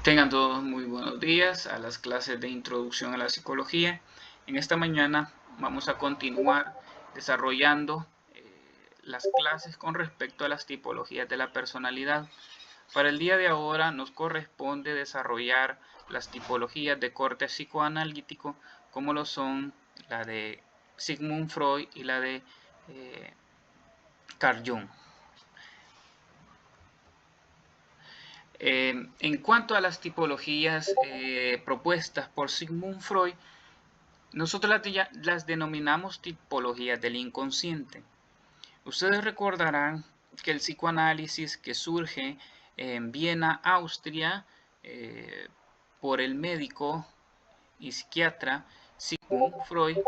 Tengan todos muy buenos días a las clases de introducción a la psicología. En esta mañana vamos a continuar desarrollando las clases con respecto a las tipologías de la personalidad. Para el día de ahora nos corresponde desarrollar las tipologías de corte psicoanalítico, como lo son la de Sigmund Freud y la de Carl Jung. En cuanto a las tipologías propuestas por Sigmund Freud, nosotros las denominamos tipologías del inconsciente. Ustedes recordarán que el psicoanálisis que surge en Viena, Austria, por el médico y psiquiatra Sigmund Freud,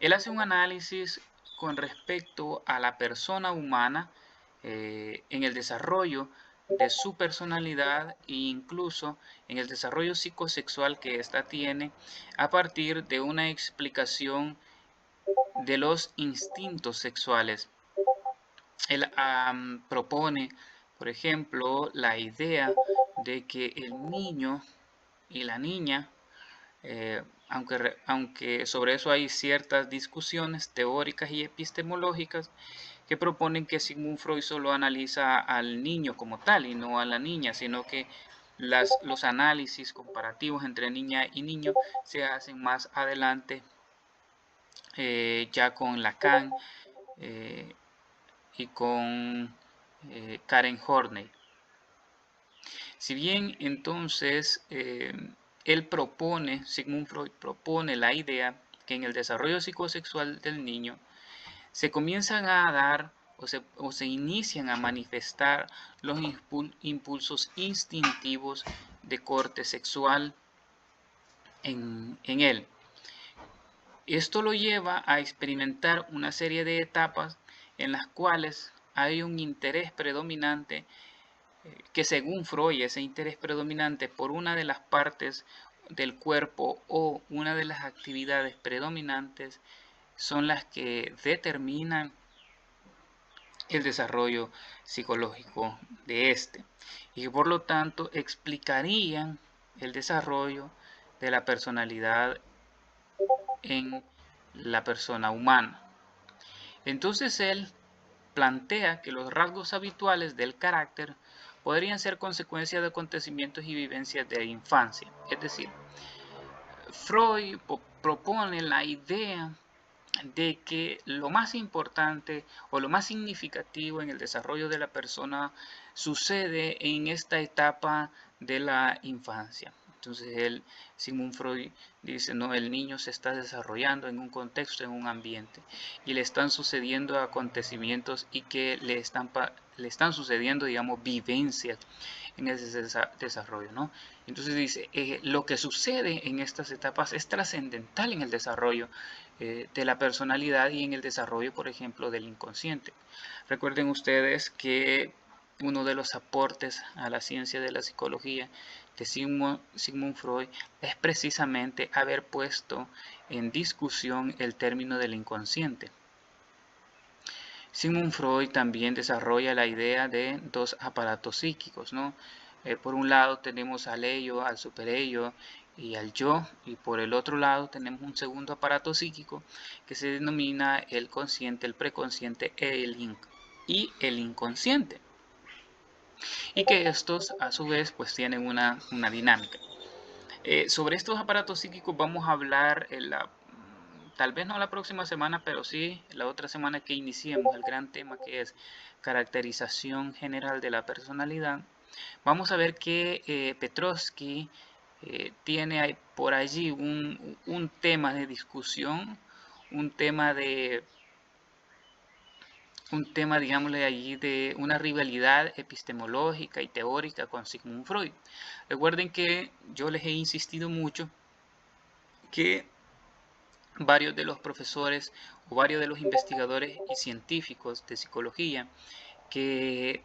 él hace un análisis con respecto a la persona humana en el desarrollo de su personalidad e incluso en el desarrollo psicosexual que ésta tiene a partir de una explicación de los instintos sexuales. Él propone, por ejemplo, la idea de que el niño y la niña, aunque sobre eso hay ciertas discusiones teóricas y epistemológicas, que proponen que Sigmund Freud solo analiza al niño como tal y no a la niña, sino que los análisis comparativos entre niña y niño se hacen más adelante, ya con Lacan y con Karen Horney. Si bien entonces Sigmund Freud propone la idea que en el desarrollo psicosexual del niño se comienzan a dar o se inician a manifestar los impulsos instintivos de corte sexual en él. Esto lo lleva a experimentar una serie de etapas en las cuales hay un interés predominante que según Freud ese interés predominante por una de las partes del cuerpo o una de las actividades predominantes son las que determinan el desarrollo psicológico de este y por lo tanto explicarían el desarrollo de la personalidad en la persona humana. Entonces él plantea que los rasgos habituales del carácter podrían ser consecuencia de acontecimientos y vivencias de la infancia. Es decir, Freud propone la idea de que lo más importante o lo más significativo en el desarrollo de la persona sucede en esta etapa de la infancia. Entonces Sigmund Freud dice, no, el niño se está desarrollando en un contexto, en un ambiente, y le están sucediendo acontecimientos y que le están sucediendo, digamos, vivencias en ese desarrollo, ¿no? Entonces dice, lo que sucede en estas etapas es trascendental en el desarrollo de la personalidad y en el desarrollo, por ejemplo, del inconsciente. Recuerden ustedes que uno de los aportes a la ciencia de la psicología de Sigmund Freud es precisamente haber puesto en discusión el término del inconsciente. Sigmund Freud también desarrolla la idea de dos aparatos psíquicos, ¿no? Por un lado tenemos al ello, al superello y al yo, y por el otro lado tenemos un segundo aparato psíquico que se denomina el consciente, el preconsciente y el inconsciente, y que estos a su vez pues tienen una dinámica. Sobre estos aparatos psíquicos vamos a hablar tal vez no la próxima semana, pero sí la otra semana que iniciemos el gran tema que es caracterización general de la personalidad. Vamos a ver que Petrovsky tiene por allí un tema de discusión, un tema digámosle allí, de una rivalidad epistemológica y teórica con Sigmund Freud. Recuerden que yo les he insistido mucho que varios de los profesores o varios de los investigadores y científicos de psicología que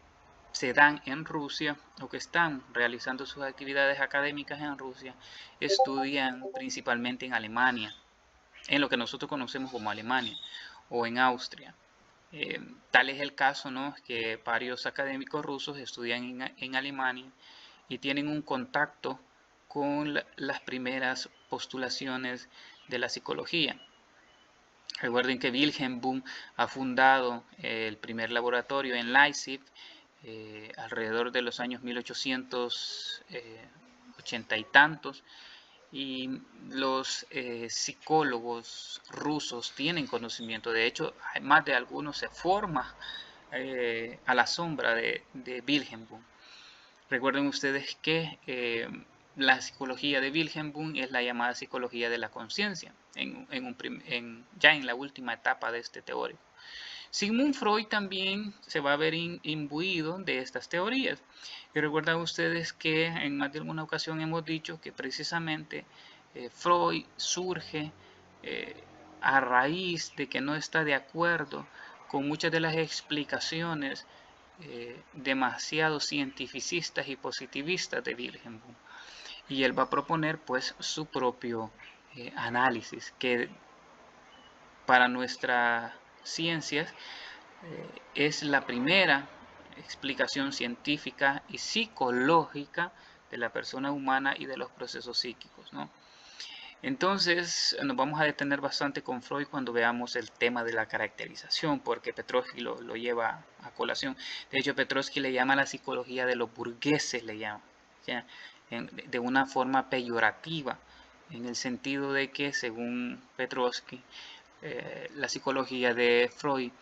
se dan en Rusia o que están realizando sus actividades académicas en Rusia estudian principalmente en Alemania, en lo que nosotros conocemos como Alemania o en Austria. Tal es el caso, ¿no?, que varios académicos rusos estudian en Alemania y tienen un contacto con las primeras postulaciones de la psicología. Recuerden que Wilhelm Wundt ha fundado el primer laboratorio en Leipzig alrededor de los años 1880 y tantos, y los psicólogos rusos tienen conocimiento. De hecho, más de algunos se forman a la sombra de Wilhelm Wundt. Recuerden ustedes que la psicología de Wilhelm Wundt es la llamada psicología de la conciencia, ya en la última etapa de este teórico. Sigmund Freud también se va a ver imbuido de estas teorías. Y recuerdan ustedes que en más de alguna ocasión hemos dicho que precisamente Freud surge a raíz de que no está de acuerdo con muchas de las explicaciones demasiado cientificistas y positivistas de Wilhelm Wundt. Y él va a proponer pues su propio análisis, que para nuestras ciencias es la primera explicación científica y psicológica de la persona humana y de los procesos psíquicos, ¿no? Entonces nos vamos a detener bastante con Freud cuando veamos el tema de la caracterización, porque Petrovsky lo lleva a colación. De hecho, Petrovsky le llama la psicología de los burgueses, le llama, ¿ya? De una forma peyorativa, en el sentido de que, según Petrovsky, la psicología de Freud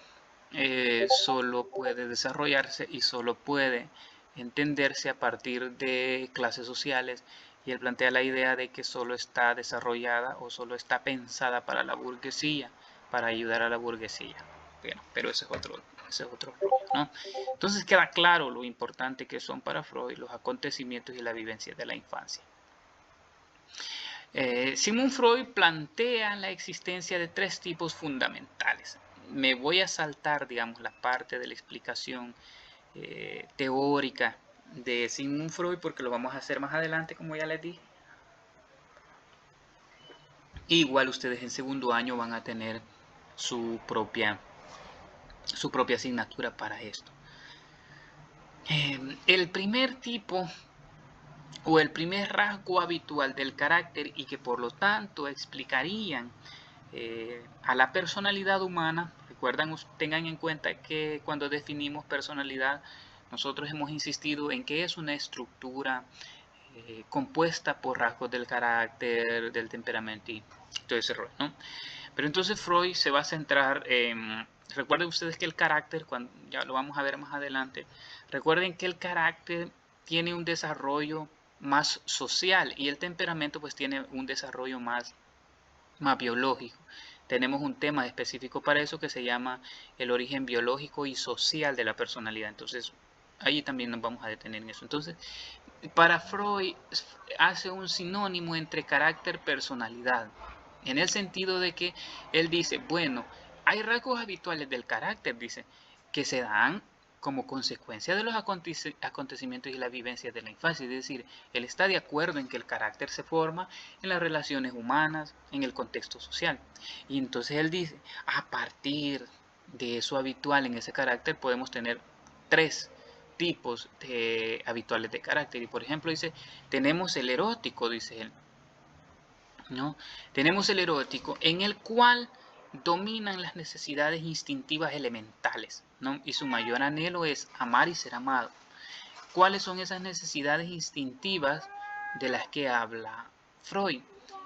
solo puede desarrollarse y solo puede entenderse a partir de clases sociales, y él plantea la idea de que solo está desarrollada o solo está pensada para la burguesía, para ayudar a la burguesía. Bueno, pero ese es otro rollo, ¿no? Entonces queda claro lo importante que son para Freud los acontecimientos y la vivencia de la infancia. Sigmund Freud plantea la existencia de tres tipos fundamentales. Me voy a saltar, digamos, la parte de la explicación teórica de Sigmund Freud, porque lo vamos a hacer más adelante, como ya les dije. Igual ustedes en segundo año van a tener su propia asignatura para esto. El primer tipo o el primer rasgo habitual del carácter, y que por lo tanto explicarían a la personalidad humana. Recuerdan, tengan en cuenta que cuando definimos personalidad, nosotros hemos insistido en que es una estructura compuesta por rasgos del carácter, del temperamento y todo ese rollo, ¿no? Pero entonces Freud se va a centrar en... Recuerden ustedes que el carácter, ya lo vamos a ver más adelante, recuerden que el carácter tiene un desarrollo más social y el temperamento pues tiene un desarrollo más biológico. Tenemos un tema específico para eso que se llama el origen biológico y social de la personalidad. Entonces, ahí también nos vamos a detener en eso. Entonces, para Freud hace un sinónimo entre carácter y personalidad, en el sentido de que él dice, bueno, hay rasgos habituales del carácter, dice, que se dan como consecuencia de los acontecimientos y la vivencia de la infancia. Es decir, él está de acuerdo en que el carácter se forma en las relaciones humanas, en el contexto social. Y entonces él dice, a partir de eso habitual en ese carácter podemos tener tres tipos habituales de carácter. Y por ejemplo dice, tenemos el erótico, dice él, ¿no? Tenemos el erótico en el cual dominan las necesidades instintivas elementales, ¿no? Y su mayor anhelo es amar y ser amado. ¿Cuáles son esas necesidades instintivas de las que habla Freud?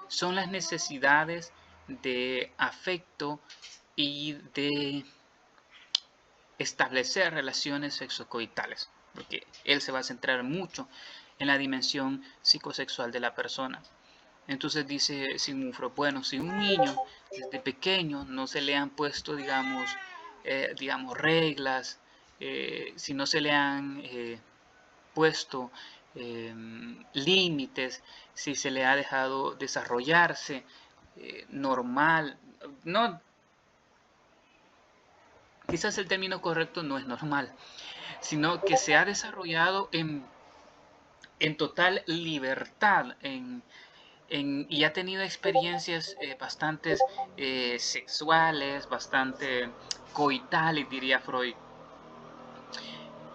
Son las necesidades de afecto y de establecer relaciones sexocoitales, porque él se va a centrar mucho en la dimensión psicosexual de la persona. Entonces dice Sigmund Freud, bueno, si un niño desde pequeño no se le han puesto, digamos reglas, si no se le han puesto límites, si se le ha dejado desarrollarse normal, no, quizás el término correcto no es normal, sino que se ha desarrollado en total libertad, y ha tenido experiencias bastante sexuales, bastante coitales, diría Freud.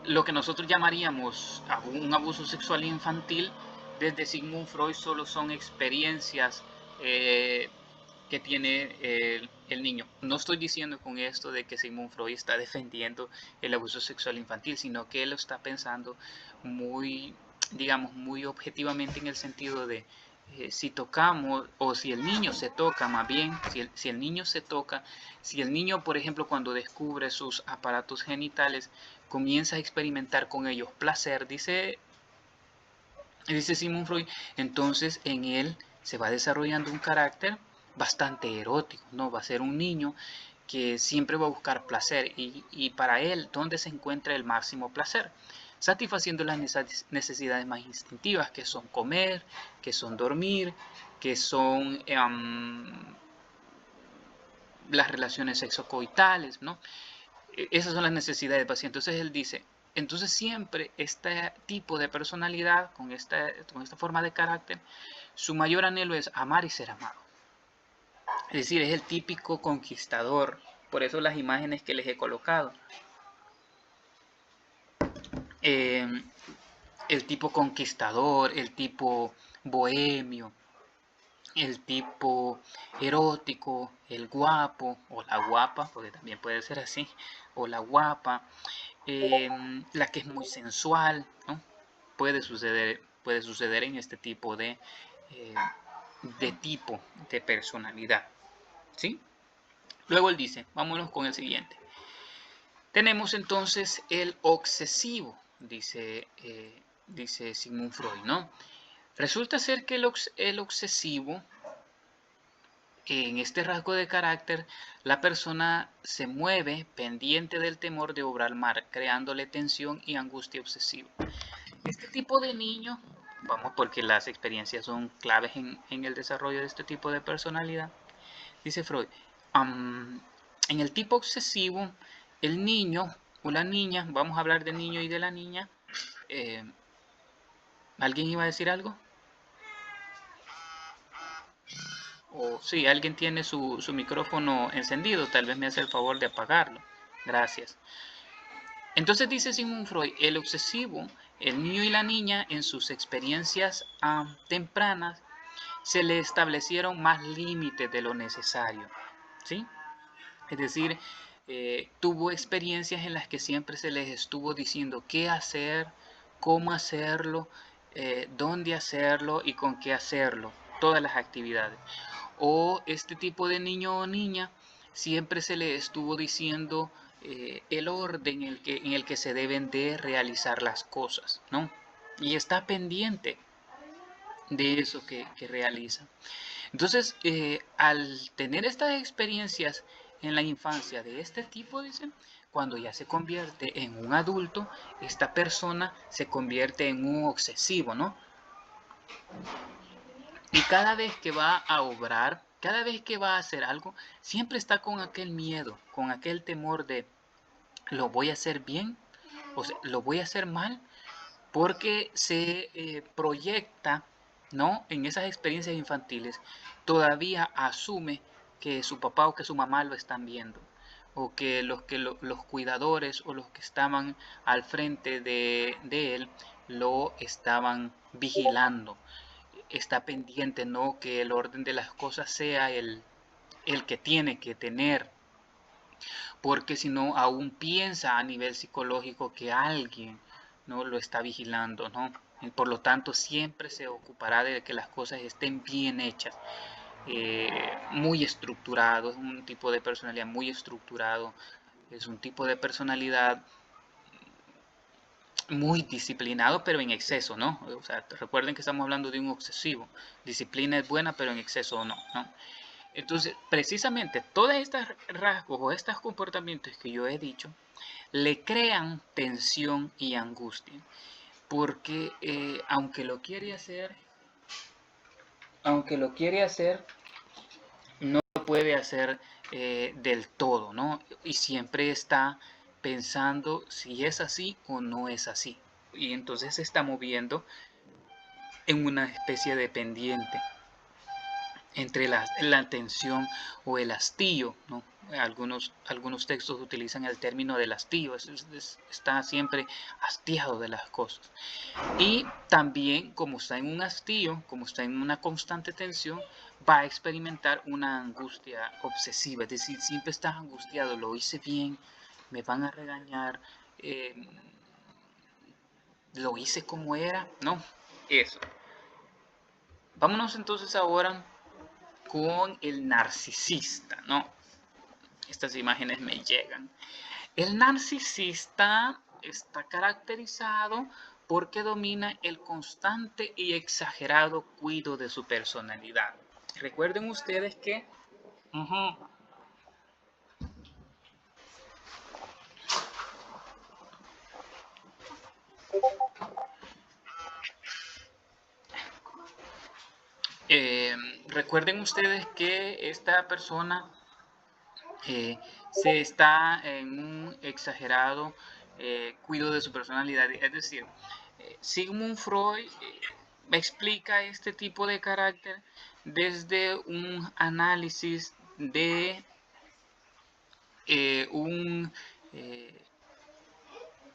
lo que nosotros llamaríamos un abuso sexual infantil, desde Sigmund Freud solo son experiencias que tiene el niño. No estoy diciendo con esto de que Sigmund Freud está defendiendo el abuso sexual infantil, sino que él lo está pensando muy, digamos, muy objetivamente, en el sentido de si tocamos, o si el niño se toca, más bien, si el niño se toca, si el niño, por ejemplo, cuando descubre sus aparatos genitales, comienza a experimentar con ellos placer, dice Sigmund Freud, entonces en él se va desarrollando un carácter bastante erótico, ¿no? Va a ser un niño que siempre va a buscar placer, y para él, ¿dónde se encuentra el máximo placer? Satisfaciendo las necesidades más instintivas, que son comer, que son dormir, que son las relaciones sexocoitales, ¿no? Esas son las necesidades del paciente. Entonces él dice, entonces siempre este tipo de personalidad, con esta forma de carácter, su mayor anhelo es amar y ser amado. Es decir, es el típico conquistador. Por eso las imágenes que les he colocado. El tipo conquistador, el tipo bohemio, el tipo erótico, el guapo o la guapa, porque también puede ser así, o la guapa, la que es muy sensual, ¿no? Puede suceder en este tipo de tipo de personalidad, ¿sí? Luego él dice, vámonos con el siguiente. Tenemos entonces el obsesivo, dice Sigmund Freud, ¿no? Resulta ser que el obsesivo, en este rasgo de carácter, la persona se mueve pendiente del temor de obrar mal, creándole tensión y angustia obsesiva. Este tipo de niño, vamos, porque las experiencias son claves en el desarrollo de este tipo de personalidad, dice Freud, en el tipo obsesivo, el niño o la niña, vamos a hablar del niño y de la niña, ¿alguien iba a decir algo? O sí, alguien tiene su micrófono encendido, tal vez me hace el favor de apagarlo. Gracias. Entonces dice Sigmund Freud, el obsesivo, el niño y la niña en sus experiencias tempranas se le establecieron más límites de lo necesario, ¿sí? Es decir, tuvo experiencias en las que siempre se les estuvo diciendo qué hacer, cómo hacerlo, dónde hacerlo y con qué hacerlo, todas las actividades. O este tipo de niño o niña siempre se le estuvo diciendo el orden en el que se deben de realizar las cosas, ¿no? Y está pendiente de eso que realiza. Entonces, al tener estas experiencias en la infancia de este tipo, dicen, cuando ya se convierte en un adulto, esta persona se convierte en un obsesivo, ¿no? Y cada vez que va a obrar, cada vez que va a hacer algo, siempre está con aquel miedo, con aquel temor de, ¿lo voy a hacer bien? ¿O sea, lo voy a hacer mal? Porque se proyecta, ¿no? En esas experiencias infantiles, todavía asume que su papá o que su mamá lo están viendo, o que los cuidadores o los que estaban al frente de él lo estaban vigilando. Está pendiente, ¿no? Que el orden de las cosas sea el que tiene que tener, porque si no, aún piensa a nivel psicológico que alguien, ¿no?, lo está vigilando, ¿no? Y por lo tanto, siempre se ocupará de que las cosas estén bien hechas, muy estructurado, es un tipo de personalidad muy estructurado, es un tipo de personalidad muy disciplinado, pero en exceso, ¿no? O sea, recuerden que estamos hablando de un obsesivo. Disciplina es buena, pero en exceso no, ¿no? Entonces, precisamente, todos estos rasgos o estos comportamientos que yo he dicho le crean tensión y angustia, porque aunque lo quiere hacer, no lo puede hacer del todo, ¿no? Y siempre está pensando si es así o no es así. Y entonces se está moviendo en una especie de pendiente entre la tensión o el hastío, ¿no?, Algunos textos utilizan el término del hastío, está siempre hastiado de las cosas. Y también, como está en un hastío, como está en una constante tensión, va a experimentar una angustia obsesiva, es decir, siempre está angustiado, lo hice bien, me van a regañar, eh, lo hice como era, ¿no? Eso. Vámonos entonces ahora con el narcisista, ¿no? Estas imágenes me llegan. El narcisista está caracterizado porque domina el constante y exagerado cuidado de su personalidad. Recuerden ustedes que eh, recuerden ustedes que esta persona se está en un exagerado cuidado de su personalidad. Es decir, Sigmund Freud explica este tipo de carácter desde un análisis de un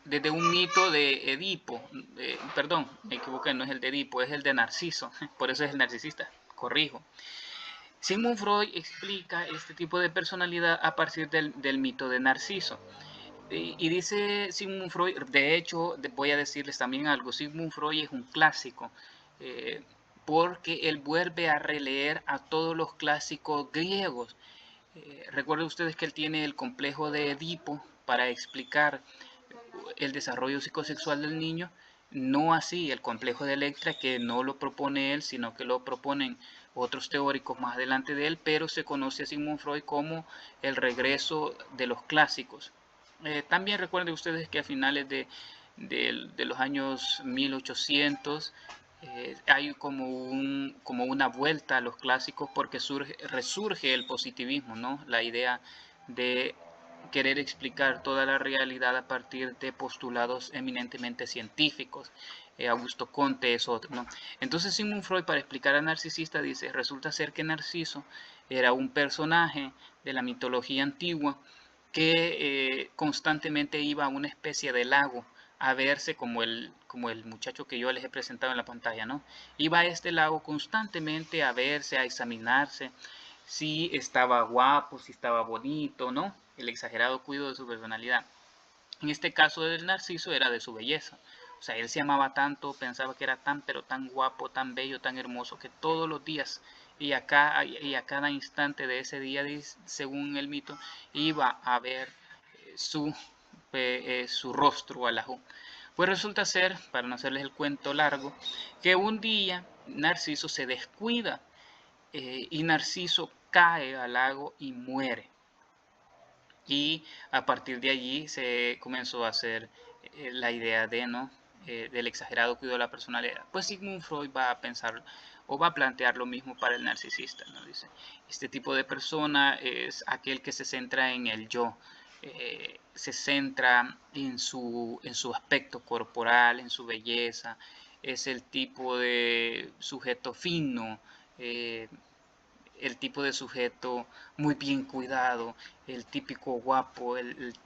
desde un mito de Edipo, perdón, me equivoqué, no es el de Edipo, es el de Narciso, por eso es el narcisista, corrijo. Sigmund Freud explica este tipo de personalidad a partir del mito de Narciso. Y dice Sigmund Freud, de hecho, voy a decirles también algo, Sigmund Freud es un clásico, eh, porque él vuelve a releer a todos los clásicos griegos. Recuerden ustedes que él tiene el complejo de Edipo para explicar el desarrollo psicosexual del niño, no así el complejo de Electra, que no lo propone él, sino que lo proponen otros teóricos más adelante de él, pero se conoce a Sigmund Freud como el regreso de los clásicos. También recuerden ustedes que a finales de los años 1800 hay como una vuelta a los clásicos porque resurge el positivismo, ¿no? La idea de querer explicar toda la realidad a partir de postulados eminentemente científicos. Augusto Comte es otro, ¿no? Entonces Sigmund Freud, para explicar al narcisista, dice, resulta ser que Narciso era un personaje de la mitología antigua que constantemente iba a una especie de lago a verse como el muchacho que yo les he presentado en la pantalla, ¿no? Iba a este lago constantemente a verse, a examinarse, si estaba guapo, si estaba bonito, ¿no? El exagerado cuidado de su personalidad. En este caso del Narciso era de su belleza. O sea, él se amaba tanto, pensaba que era tan, pero tan guapo, tan bello, tan hermoso, que todos los días y a cada instante de ese día, según el mito, iba a ver su rostro a la luz. Pues resulta ser, para no hacerles el cuento largo, que un día Narciso se descuida y Narciso cae al lago y muere. Y a partir de allí se comenzó a hacer la idea de, ¿no? Del exagerado cuidado de la personalidad. Pues Sigmund Freud va a pensar o va a plantear lo mismo para el narcisista, ¿no? Dice, este tipo de persona es aquel que se centra en el yo, se centra en su aspecto corporal, en su belleza, es el tipo de sujeto fino, eh, el tipo de sujeto muy bien cuidado, el típico guapo,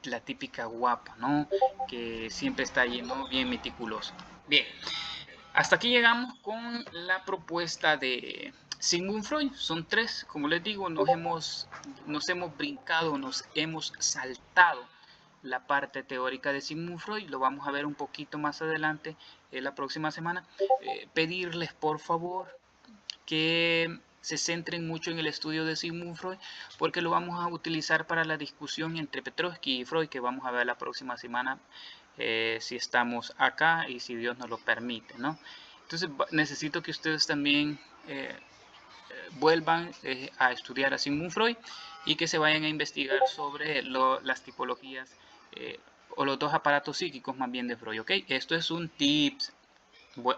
la típica guapa, ¿no? Que siempre está allí, ¿no? Bien meticuloso. Bien, hasta aquí llegamos con la propuesta de Sigmund Freud. Son tres, como les digo, nos hemos brincado, nos hemos saltado la parte teórica de Sigmund Freud. Lo vamos a ver un poquito más adelante, la próxima semana. Pedirles, por favor, que se centren mucho en el estudio de Sigmund Freud, porque lo vamos a utilizar para la discusión entre Petrovsky y Freud, que vamos a ver la próxima semana, si estamos acá y si Dios nos lo permite, ¿no? Entonces necesito que ustedes también vuelvan a estudiar a Sigmund Freud y que se vayan a investigar sobre las tipologías o los dos aparatos psíquicos más bien de Freud, ¿ok? Esto es un tips,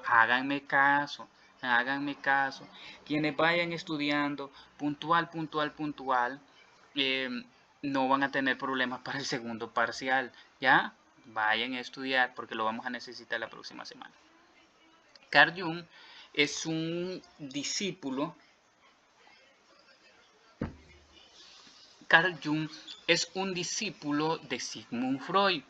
háganme caso, háganme caso. Quienes vayan estudiando puntual, puntual, puntual, eh, no van a tener problemas para el segundo parcial, ¿ya? Vayan a estudiar porque lo vamos a necesitar la próxima semana. Carl Jung es un discípulo Carl Jung es un discípulo de Sigmund Freud.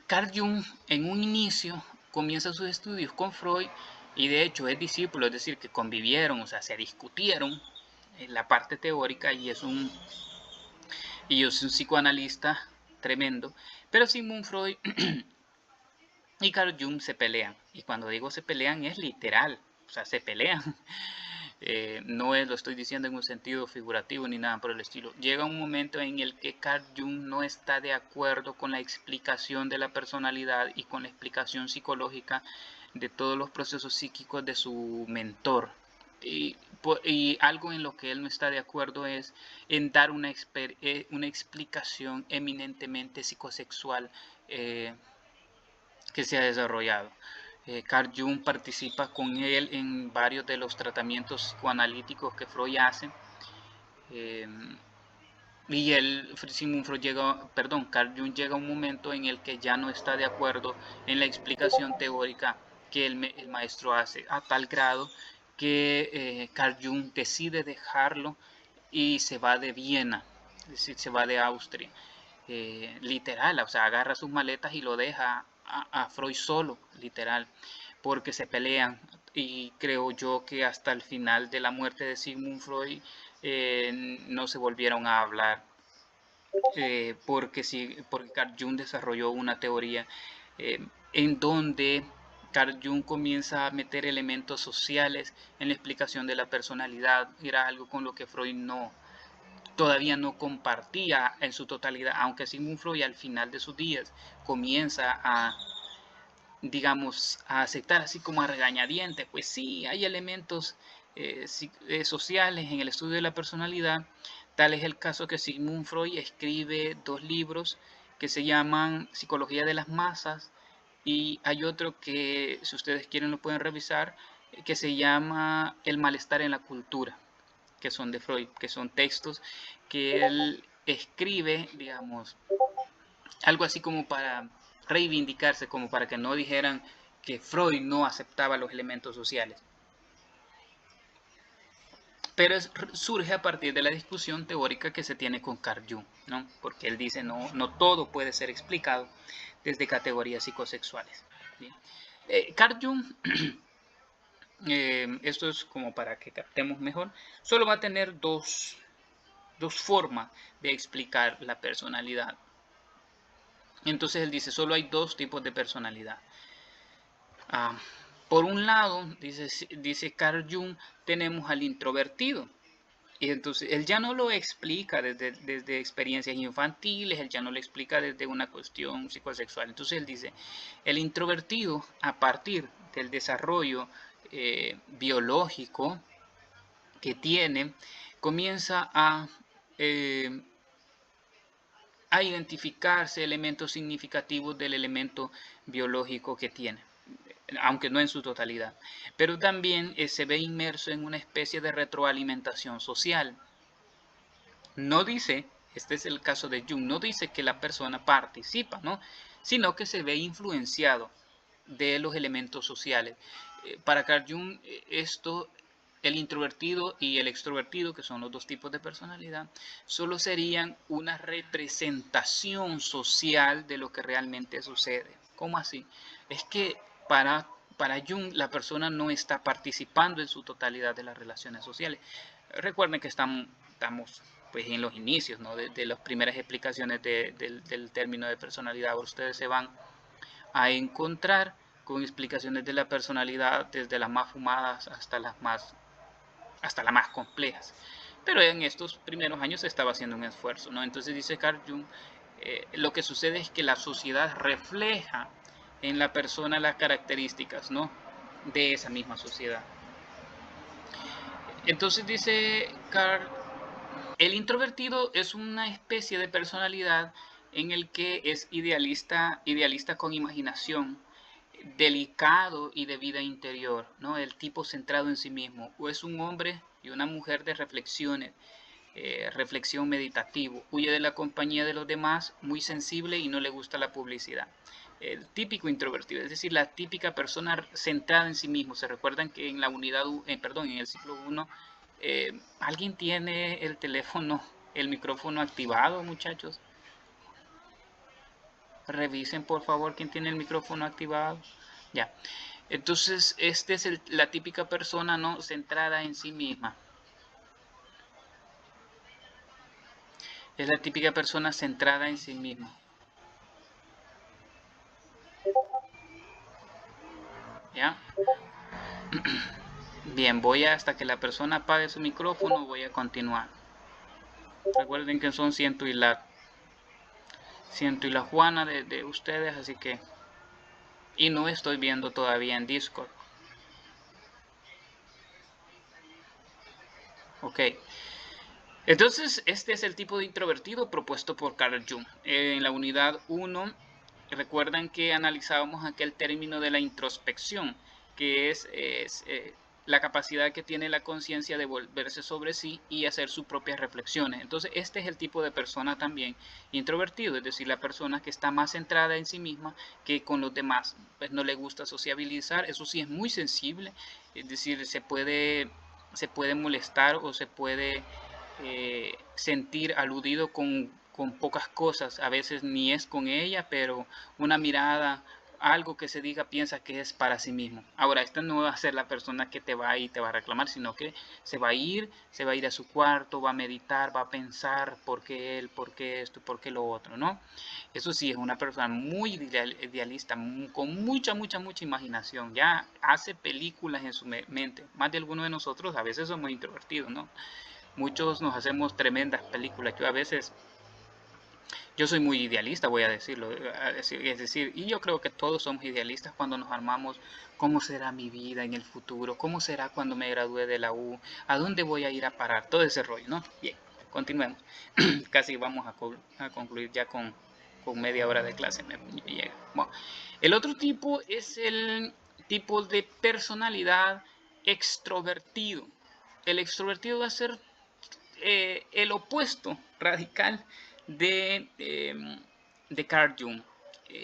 Carl Jung en un inicio comienza sus estudios con Freud y de hecho es discípulo, es decir, que convivieron, o sea, se discutieron en la parte teórica y es un psicoanalista tremendo, pero Sigmund Freud y Carl Jung se pelean, y cuando digo se pelean es literal, o sea, se pelean. No lo estoy diciendo en un sentido figurativo ni nada por el estilo. Llega un momento en el que Carl Jung no está de acuerdo con la explicación de la personalidad y con la explicación psicológica de todos los procesos psíquicos de su mentor. Y algo en lo que él no está de acuerdo es en dar una explicación eminentemente psicosexual que se ha desarrollado. Carl Jung participa con él en varios de los tratamientos psicoanalíticos que Freud hace. Y Carl Jung llega a un momento en el que ya no está de acuerdo en la explicación teórica que el maestro hace, a tal grado que Carl Jung decide dejarlo y se va de Viena, es decir, se va de Austria. Literal, o sea, agarra sus maletas y lo deja a Freud solo, literal, porque se pelean. Y creo yo que hasta el final de la muerte de Sigmund Freud no se volvieron a hablar, porque Carl Jung desarrolló una teoría en donde Carl Jung comienza a meter elementos sociales en la explicación de la personalidad. Era algo con lo que Freud todavía no compartía en su totalidad, aunque Sigmund Freud al final de sus días comienza digamos, a aceptar así como a regañadientes, pues sí, hay elementos sociales en el estudio de la personalidad. Tal es el caso que Sigmund Freud escribe 2 libros que se llaman Psicología de las Masas, y hay otro que, si ustedes quieren, lo pueden revisar, que se llama El malestar en la cultura, que son de Freud, que son textos que él escribe, digamos, algo así como para reivindicarse, como para que no dijeran que Freud no aceptaba los elementos sociales. Pero surge a partir de la discusión teórica que se tiene con Carl Jung, ¿no? Porque él dice no todo puede ser explicado desde categorías psicosexuales. ¿Sí? Carl Jung, esto es como para que captemos mejor, solo va a tener dos formas de explicar la personalidad. Entonces él dice, solo hay 2 tipos de personalidad. Por un lado, dice Carl Jung, tenemos al introvertido. Y entonces él ya no lo explica desde experiencias infantiles, él ya no lo explica desde una cuestión psicosexual. Entonces él dice, el introvertido, a partir del desarrollo biológico que tiene, comienza a identificarse elementos significativos del elemento biológico que tiene, aunque no en su totalidad, pero también se ve inmerso en una especie de retroalimentación social. No dice, este es el caso de Jung, no dice que la persona participa, ¿no? Sino que se ve influenciado de los elementos sociales. Para Carl Jung, el introvertido y el extrovertido, que son los 2 tipos de personalidad, solo serían una representación social de lo que realmente sucede. ¿Cómo así? Es que para Jung la persona no está participando en su totalidad de las relaciones sociales. Recuerden que estamos pues en los inicios, ¿no? de las primeras explicaciones del término de personalidad. Ahora ustedes se van a encontrar con explicaciones de la personalidad desde las más fumadas hasta las más complejas. Pero en estos primeros años se estaba haciendo un esfuerzo, ¿no? Entonces dice Carl Jung, lo que sucede es que la sociedad refleja en la persona las características, ¿no? de esa misma sociedad. Entonces dice Carl, el introvertido es una especie de personalidad en el que es idealista con imaginación, delicado y de vida interior, ¿no? El tipo centrado en sí mismo, o es un hombre y una mujer de reflexiones, reflexión meditativo, huye de la compañía de los demás, muy sensible y no le gusta la publicidad. El típico introvertido, es decir, la típica persona centrada en sí mismo. Se recuerdan que en la unidad, en el ciclo 1 ¿Alguien tiene el teléfono, el micrófono activado, muchachos? Revisen por favor quién tiene el micrófono activado. Ya. Entonces, este es la típica persona no centrada en sí misma. Es la típica persona centrada en sí misma. ¿Ya? Bien, hasta que la persona apague su micrófono, voy a continuar. Recuerden que son ciento y la Juana de ustedes, así que... Y no estoy viendo todavía en Discord. Ok. Entonces, este es el tipo de introvertido propuesto por Carl Jung. En la unidad 1, recuerdan que analizábamos aquel término de la introspección, que es la capacidad que tiene la conciencia de volverse sobre sí y hacer sus propias reflexiones. Entonces, este es el tipo de persona también introvertido, es decir, la persona que está más centrada en sí misma que con los demás. Pues no le gusta sociabilizar, eso sí es muy sensible, es decir, se puede molestar o se puede sentir aludido con pocas cosas, a veces ni es con ella, pero una mirada, algo que se diga, piensa que es para sí mismo. Ahora, esta no va a ser la persona que te va a ir y te va a reclamar, sino que se va a ir a su cuarto, va a meditar, va a pensar por qué él, por qué esto, por qué lo otro, ¿no? Eso sí, es una persona muy idealista, con mucha imaginación. Ya hace películas en su mente. Más de alguno de nosotros a veces somos introvertidos, ¿no? Muchos nos hacemos tremendas películas. Yo soy muy idealista, voy a decirlo. Es decir, y yo creo que todos somos idealistas cuando nos armamos cómo será mi vida en el futuro, cómo será cuando me gradúe de la U, a dónde voy a ir a parar, todo ese rollo, ¿no? Bien, continuemos. Casi vamos a concluir ya con media hora de clase. Me llega. Bueno, el otro tipo es el tipo de personalidad extrovertido. El extrovertido va a ser el opuesto radical de Carl Jung.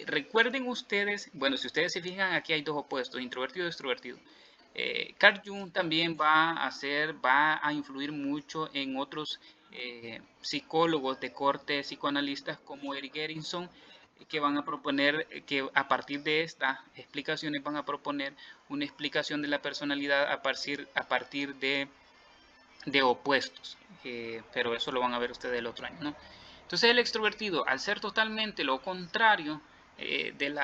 Recuerden ustedes, bueno, si ustedes se fijan, aquí hay dos opuestos, introvertido y extrovertido. Carl Jung también va a influir mucho en otros psicólogos de corte psicoanalistas como Erik Erikson, que van a proponer, que a partir de estas explicaciones van a proponer una explicación de la personalidad a partir de opuestos, pero eso lo van a ver ustedes el otro año, ¿no? Entonces el extrovertido, al ser totalmente lo contrario del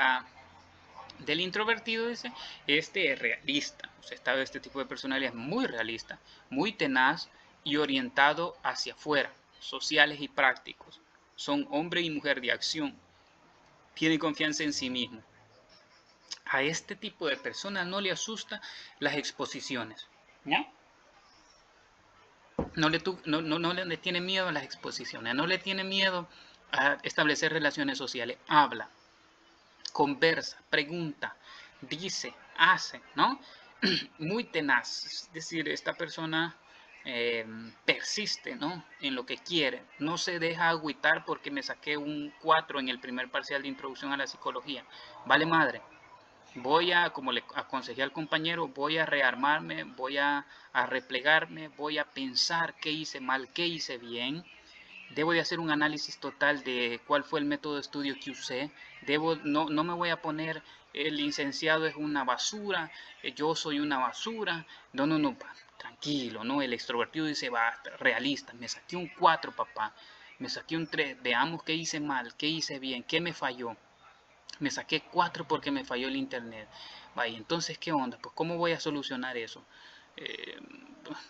introvertido, dice, este es realista, o sea, este tipo de personalidad es muy realista, muy tenaz y orientado hacia afuera, sociales y prácticos. Son hombre y mujer de acción, tienen confianza en sí mismo. A este tipo de persona no le asusta las exposiciones, ¿ya? No le tiene miedo a las exposiciones, no le tiene miedo a establecer relaciones sociales. Habla, conversa, pregunta, dice, hace, ¿no? Muy tenaz. Es decir, esta persona persiste, ¿no? En lo que quiere. No se deja agüitar porque me saqué un 4 en el primer parcial de introducción a la psicología. Vale madre. Como le aconsejé al compañero, voy a rearmarme, a replegarme, voy a pensar qué hice mal, qué hice bien. Debo de hacer un análisis total de cuál fue el método de estudio que usé. No me voy a poner, el licenciado es una basura, yo soy una basura. No, tranquilo, ¿no? El extrovertido dice, basta, realista, me saqué un 4 papá, me saqué un 3, veamos qué hice mal, qué hice bien, qué me falló. Me saqué 4 porque me falló el internet. Vaya, entonces, ¿qué onda? Pues, ¿cómo voy a solucionar eso? Eh,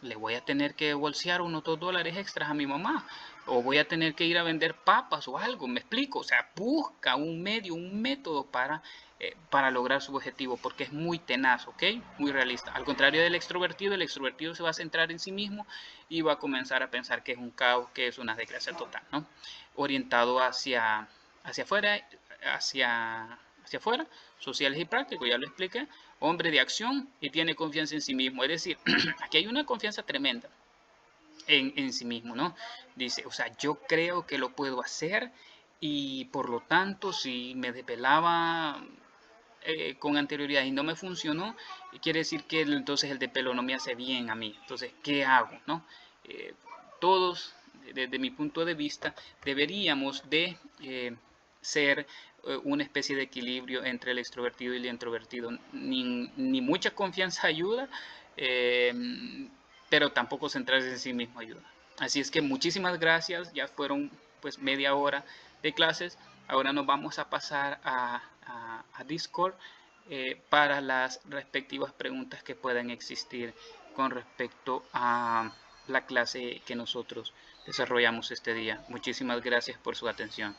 Le voy a tener que bolsear unos $2 extras a mi mamá. O voy a tener que ir a vender papas o algo. Me explico. O sea, busca un medio, un método para lograr su objetivo. Porque es muy tenaz, ¿ok? Muy realista. Al contrario del extrovertido, el extrovertido se va a centrar en sí mismo y va a comenzar a pensar que es un caos, que es una desgracia total, ¿no? Orientado hacia afuera, hacia afuera, sociales y prácticos, ya lo expliqué, hombre de acción y tiene confianza en sí mismo. Es decir, aquí hay una confianza tremenda en sí mismo, ¿no? Dice, o sea, yo creo que lo puedo hacer y por lo tanto, si me desvelaba con anterioridad y no me funcionó, quiere decir que entonces el de pelo no me hace bien a mí. Entonces, ¿qué hago? ¿No? Todos, desde mi punto de vista, deberíamos de ser una especie de equilibrio entre el extrovertido y el introvertido. Ni mucha confianza ayuda, eh, pero tampoco centrarse en sí mismo ayuda. Así es que muchísimas gracias, ya fueron pues media hora de clases. Ahora nos vamos a pasar a Discord para las respectivas preguntas que puedan existir con respecto a la clase que nosotros desarrollamos este día. Muchísimas gracias por su atención.